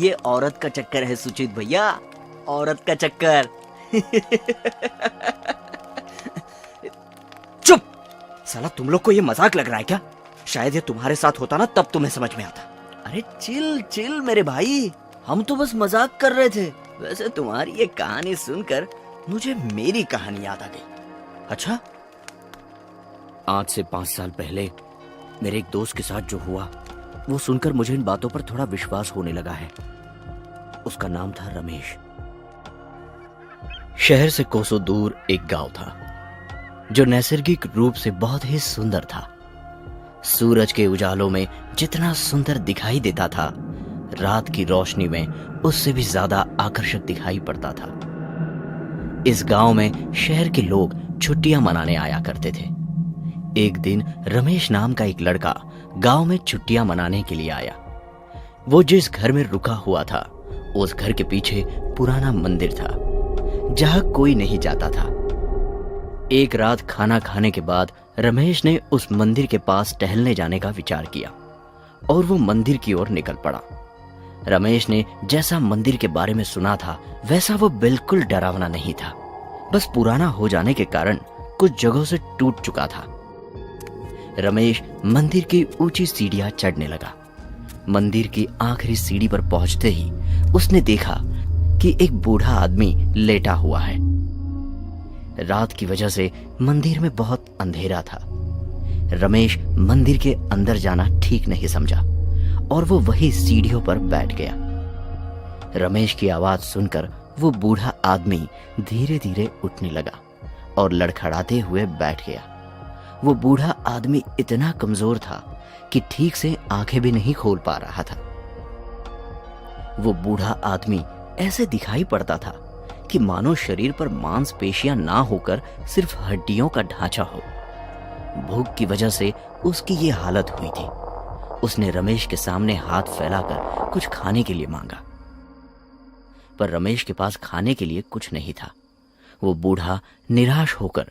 ये औरत का चक्कर है सुचित भैया, औरत का चक्कर। चुप साला, तुम लोग को ये मजाक लग रहा है क्या? शायद ये तुम्हारे साथ होता ना तब तुम्हें समझ में आता। अरे चिल चिल मेरे भाई, हम तो बस मजाक कर रहे थे। वैसे तुम्हारी ये कहानी सुनकर मुझे मेरी कहानी याद आ गई। अच्छा, आज से 5 साल पहले मेरे एक दोस्त के साथ जो हुआ वो सुनकर मुझे इन बातों पर थोड़ा विश्वास होने लगा है। उसका नाम था रमेश। शहर से कोसों दूर एक गांव था जो नैसर्गिक रूप से बहुत ही सुंदर था। सूरज के उजालों में जितना सुंदर दिखाई देता था, रात की रोशनी में उससे भी ज्यादा आकर्षक दिखाई पड़ता था। इस गांव में शहर के लोग छुट्टियां मनाने आया करते थे। एक दिन रमेश नाम का एक लड़का गांव में छुट्टियां मनाने के लिए आया। वो जिस घर में रुका हुआ था उस घर के पीछे पुराना मंदिर था जहां कोई नहीं जाता था। एक रात खाना खाने के बाद रमेश ने उस मंदिर के पास टहलने जाने का विचार किया और वो मंदिर की ओर निकल पड़ा। रमेश ने जैसा मंदिर के बारे में सुना था वैसा वो बिल्कुल डरावना नहीं था, बस पुराना हो जाने के कारण कुछ जगहों से टूट चुका था। रमेश मंदिर की ऊंची सीढ़ियां चढ़ने लगा। मंदिर की आखिरी सीढ़ी पर पहुंचते ही उसने देखा कि एक बूढ़ा आदमी लेटा हुआ है। रात की वजह से मंदिर में बहुत अंधेरा था। रमेश मंदिर के अंदर जाना ठीक नहीं समझा और वो वही सीढ़ियों पर बैठ गया। रमेश की आवाज सुनकर वो बूढ़ा आदमी धीरे धीरे उठने लगा और लड़खड़ाते हुए बैठ गया। वो बूढ़ा आदमी इतना कमजोर था कि ठीक से आंखें भी नहीं खोल पा रहा था। वो बूढ़ा आदमी ऐसे दिखाई पड़ता था कि मानो शरीर पर मांसपेशियां ना होकर सिर्फ हड्डियों का ढांचा हो। भूख की वजह से उसकी ये हालत हुई थी। उसने रमेश के सामने हाथ फैलाकर कुछ खाने के लिए मांगा, पर रमेश के पास खाने के लिए कुछ नहीं था। वो बूढ़ा निराश होकर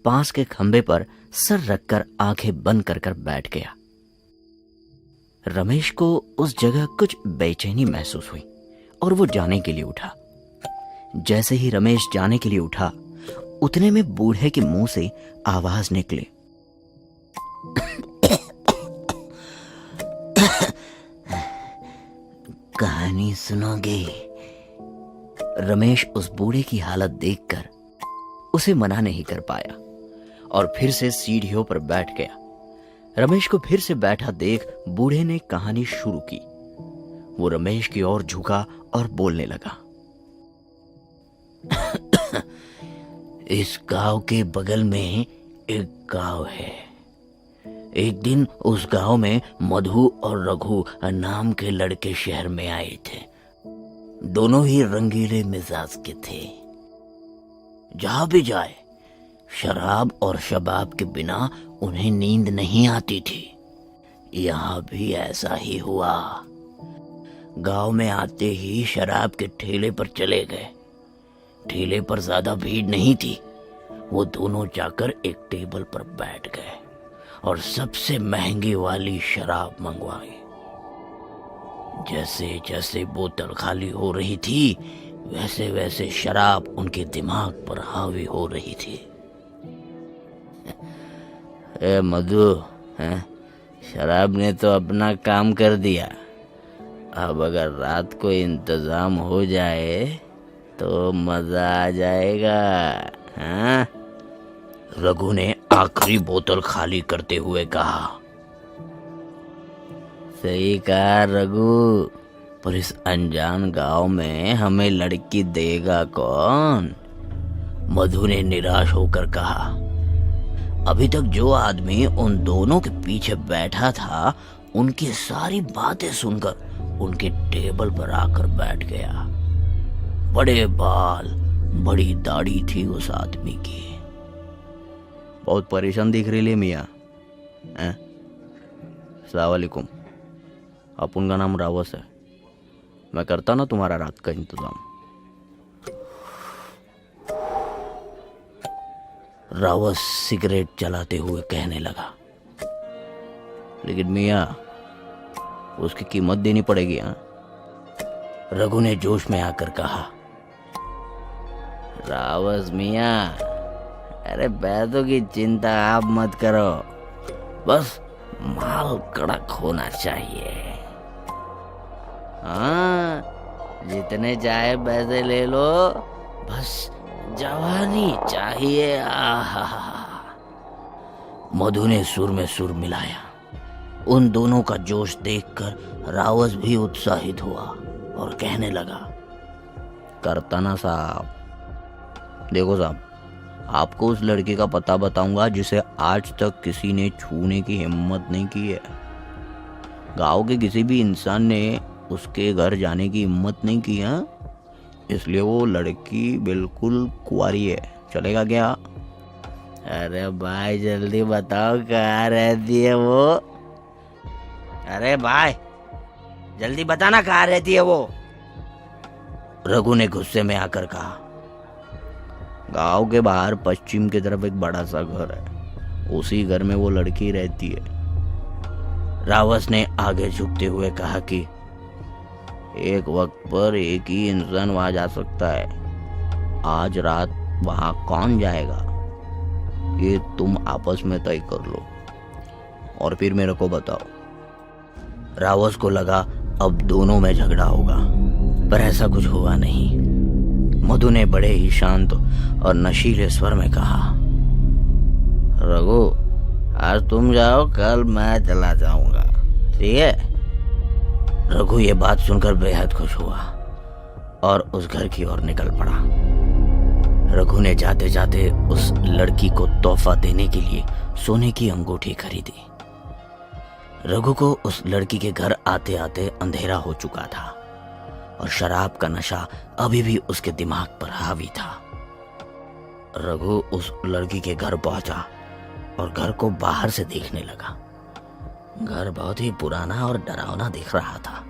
पास के खंबे पर सर रखकर आंखें बंद कर कर बैठ गया। रमेश को उस जगह कुछ बेचैनी महसूस हुई और वो जाने के लिए उठा। जैसे ही रमेश जाने के लिए उठा, उतने में बूढ़े के मुंह से आवाज निकली, कहानी सुनोगे? रमेश उस बूढ़े की हालत देखकर उसे मना नहीं कर पाया और फिर से सीढ़ियों पर बैठ गया। रमेश को फिर से बैठा देख बूढ़े ने कहानी शुरू की। वो रमेश की ओर झुका और बोलने लगा, इस गांव के बगल में एक गांव है। एक दिन उस गांव में मधु और रघु नाम के लड़के शहर में आए थे। दोनों ही रंगीले मिजाज के थे। जहां भी जाए शराब और शबाब के बिना उन्हें नींद नहीं आती थी। यहाँ भी ऐसा ही हुआ। गांव में आते ही शराब के ठेले पर चले गए। ठेले पर ज्यादा भीड़ नहीं थी। वो दोनों जाकर एक टेबल पर बैठ गए और सबसे महंगी वाली शराब मंगवाई। जैसे जैसे बोतल खाली हो रही थी वैसे वैसे शराब उनके दिमाग पर हावी हो रही थी। ए मधु, शराब ने तो अपना काम कर दिया। अब अगर रात को इंतजाम हो जाए तो मजा आ जाएगा। हाँ? रघु ने आखिरी बोतल खाली करते हुए कहा। सही कहा रघु, पर इस अनजान गांव में हमें लड़की देगा कौन? मधु ने निराश होकर कहा। अभी तक जो आदमी उन दोनों के पीछे बैठा था उनकी सारी बातें सुनकर उनके टेबल पर आकर बैठ गया। बड़े बाल, बड़ी दाढ़ी थी उस आदमी की। बहुत परेशान दिख रही है मियाँ। अस्सलाम वालेकुम, अपन का नाम रावस है। मैं करता ना तुम्हारा रात का इंतजाम। रावस सिगरेट जलाते हुए कहने लगा। लेकिन मियाँ, उसकी कीमत देनी पड़ेगी। हाँ, रघु ने जोश में आकर कहा। रावस मियाँ, अरे पैसों की चिंता आप मत करो, बस माल कड़क होना चाहिए। हाँ, जितने चाहे पैसे ले लो, बस जवानी चाहिए। आहा। मधु ने सुर में सुर मिलाया। उन दोनों का जोश देखकर रावस भी उत्साहित हुआ और कहने लगा, करताना साहब, देखो साहब, आपको उस लड़की का पता बताऊंगा जिसे आज तक किसी ने छूने की हिम्मत नहीं की है। गांव के किसी भी इंसान ने उसके घर जाने की हिम्मत नहीं की है, इसलिए वो लड़की बिल्कुल कुंवारी है। चलेगा क्या? अरे भाई जल्दी बताओ कहाँ रहती है वो? अरे भाई जल्दी बताना कहाँ रहती है वो? रघु ने गुस्से में आकर कहा। गांव के बाहर पश्चिम की तरफ एक बड़ा सा घर है, उसी घर में वो लड़की रहती है। रावस ने आगे झुकते हुए कहा कि एक वक्त पर एक ही इंसान वहां जा सकता है। आज रात वहां कौन जाएगा ये तुम आपस में तय कर लो और फिर मेरे को बताओ। रावस को लगा अब दोनों में झगड़ा होगा, पर ऐसा कुछ हुआ नहीं। मधु ने बड़े ही शांत और नशीले स्वर में कहा, रघु आज तुम जाओ, कल मैं चला जाऊंगा, ठीक है? रघु ये बात सुनकर बेहद खुश हुआ और उस घर की ओर निकल पड़ा। रघु ने जाते जाते उस लड़की को तोहफा देने के लिए सोने की अंगूठी खरीदी। रघु को उस लड़की के घर आते आते अंधेरा हो चुका था और शराब का नशा अभी भी उसके दिमाग पर हावी था। रघु उस लड़की के घर पहुंचा और घर को बाहर से देखने लगा। घर बहुत ही पुराना और डरावना दिख रहा था,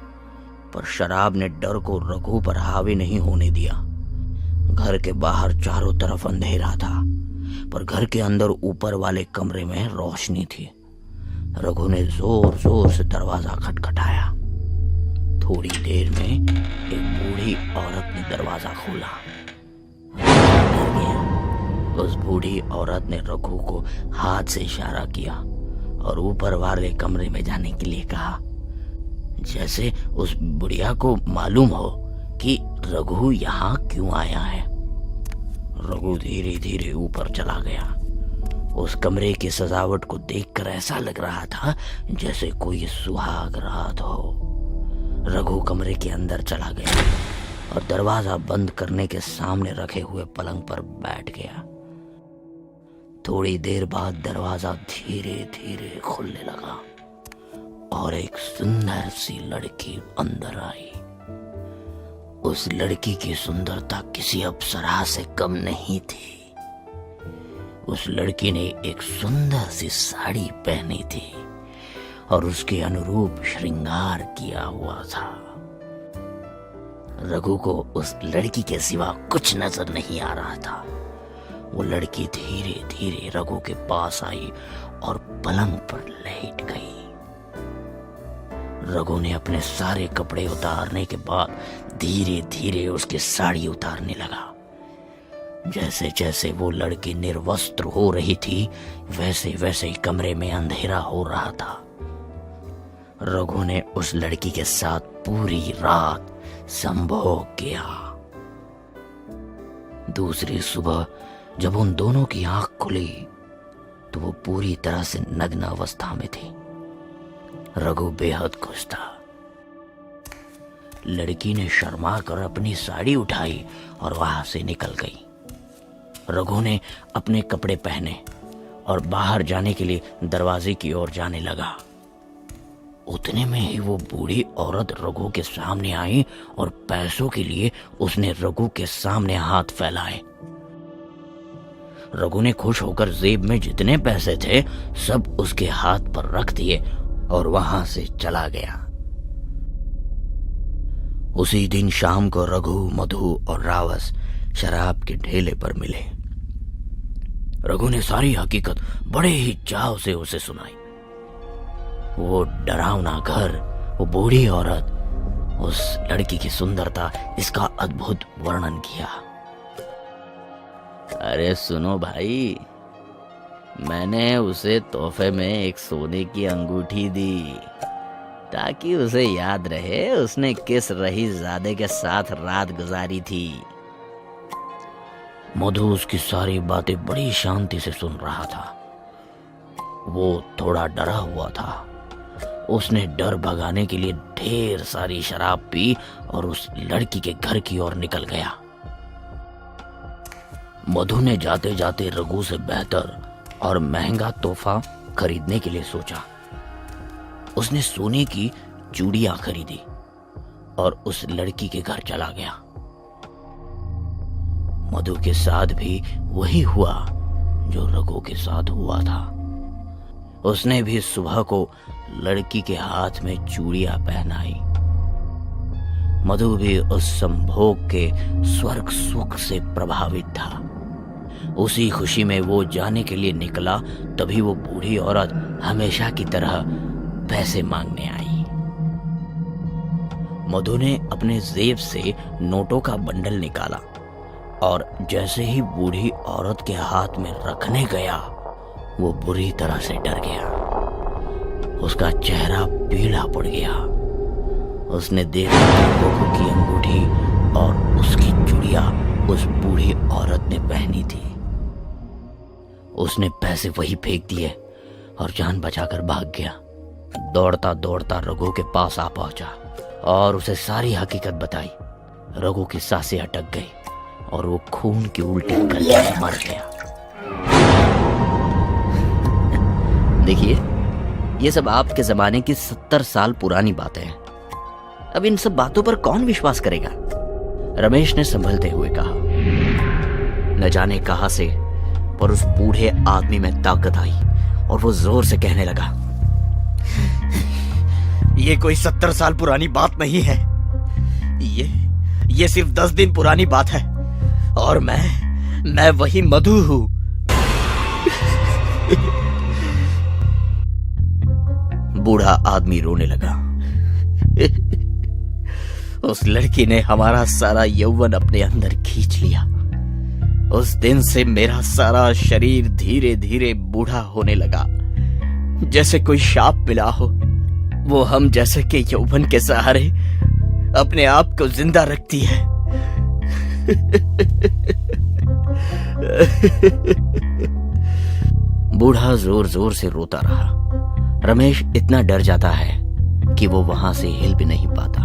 पर शराब ने डर को रघु पर हावी नहीं होने दिया। घर के बाहर चारों तरफ अंधेरा था, पर घर के अंदर ऊपर वाले कमरे में रोशनी थी। रघु ने जोर जोर से दरवाजा खटखटाया। थोड़ी देर में एक बूढ़ी औरत ने दरवाजा खोला। उस बूढ़ी औरत ने रघु को हाथ से इशारा किया और ऊपर वाले कमरे में जाने के लिए कहा, जैसे उस बुढ़िया को मालूम हो कि रघु यहाँ क्यों आया है। रघु धीरे धीरे ऊपर चला गया। उस कमरे की सजावट को देखकर ऐसा लग रहा था जैसे कोई सुहाग रात हो। रघु कमरे के अंदर चला गया और दरवाजा बंद करने के सामने रखे हुए पलंग पर बैठ गया। थोड़ी देर बाद दरवाजा धीरे धीरे खुलने लगा और एक सुंदर सी लड़की अंदर आई। उस लड़की की सुंदरता किसी अप्सरा से कम नहीं थी। उस लड़की ने एक सुंदर सी साड़ी पहनी थी और उसके अनुरूप श्रृंगार किया हुआ था। रघु को उस लड़की के सिवा कुछ नजर नहीं आ रहा था। वो लड़की धीरे धीरे रघु के पास आई और पलंग पर लेट गई। रघु ने अपने सारे कपड़े उतारने के बाद धीरे धीरे उसकी साड़ी उतारने लगा। जैसे जैसे वो लड़की निर्वस्त्र हो रही थी, वैसे वैसे ही कमरे में अंधेरा हो रहा था। रघु ने उस लड़की के साथ पूरी रात संभोग किया। दूसरी सुबह जब उन दोनों की आंख खुली तो वो पूरी तरह से नग्न अवस्था में थी। रघु बेहद खुश था। लड़की ने शर्मा कर अपनी साड़ी उठाई और वहां से निकल गई। रघु ने अपने कपड़े पहने और बाहर जाने के लिए दरवाजे की ओर जाने लगा। उतने में ही वो बूढ़ी औरत रघु के सामने आई और पैसों के लिए उसने रघु के सामने हाथ फैलाए। रघु ने खुश होकर जेब में जितने पैसे थे सब उसके हाथ पर रख दिए और वहां से चला गया। उसी दिन शाम को रघु, मधु और रावस शराब के ढेले पर मिले। रघु ने सारी हकीकत बड़े ही चाव से उसे सुनाई। वो डरावना घर, वो बूढ़ी औरत, उस लड़की की सुंदरता इसका अद्भुत वर्णन किया। अरे सुनो भाई, मैंने उसे तोहफे में एक सोने की अंगूठी दी ताकि उसे याद रहे उसने किस रईसजादे के साथ रात गुजारी थी। मधु उसकी सारी बातें बड़ी शांति से सुन रहा था। वो थोड़ा डरा हुआ था। उसने डर भगाने के लिए ढेर सारी शराब पी और उस लड़की के घर की ओर निकल गया। मधु ने जाते जाते रघु से बेहतर और महंगा तोहफा खरीदने के लिए सोचा। उसने सोने की चूड़ियां खरीदी और उस लड़की के घर चला गया। मधु के साथ भी वही हुआ जो रघु के साथ हुआ था। उसने भी सुबह को लड़की के हाथ में चूड़ियां पहनाई। मधु भी उस संभोग के स्वर्ग सुख से प्रभावित था। उसी खुशी में वो जाने के लिए निकला, तभी वो बूढ़ी औरत हमेशा की तरह पैसे मांगने आई। मधु ने अपने जेब से नोटों का बंडल निकाला और जैसे ही बूढ़ी औरत के हाथ में रखने गया, वो बुरी तरह से डर गया। उसका चेहरा पीला पड़ गया। उसने देखा कि रघु की अंगूठी और उसकी चूड़ियां उस बूढ़ी औरत ने पहनी थी। उसने पैसे वही फेंक दिए और जान बचाकर भाग गया। दौड़ता दौड़ता रघु के पास आ पहुंचा और उसे सारी हकीकत बताई। रघु की सांसें अटक गई और वो खून की उल्टी करके मर गया। देखिए, ये सब आपके जमाने की 70 साल पुरानी बातें हैं। अब इन सब बातों पर कौन विश्वास करेगा? रमेश ने संभलते हुए कहा। न जाने कहां से पर उस बूढ़े आदमी में ताकत आई और वो जोर से कहने लगा, ये कोई 70 साल पुरानी बात नहीं है। ये सिर्फ 10 दिन पुरानी बात है और मैं वही मधु हूं। बूढ़ा आदमी रोने लगा। उस लड़की ने हमारा सारा यौवन अपने अंदर खींच लिया। उस दिन से मेरा सारा शरीर धीरे धीरे बूढ़ा होने लगा, जैसे कोई शाप मिला हो। वो हम जैसे के यौवन के सहारे अपने आप को जिंदा रखती है। बूढ़ा जोर जोर से रोता रहा। रमेश इतना डर जाता है कि वो वहां से हिल भी नहीं पाता।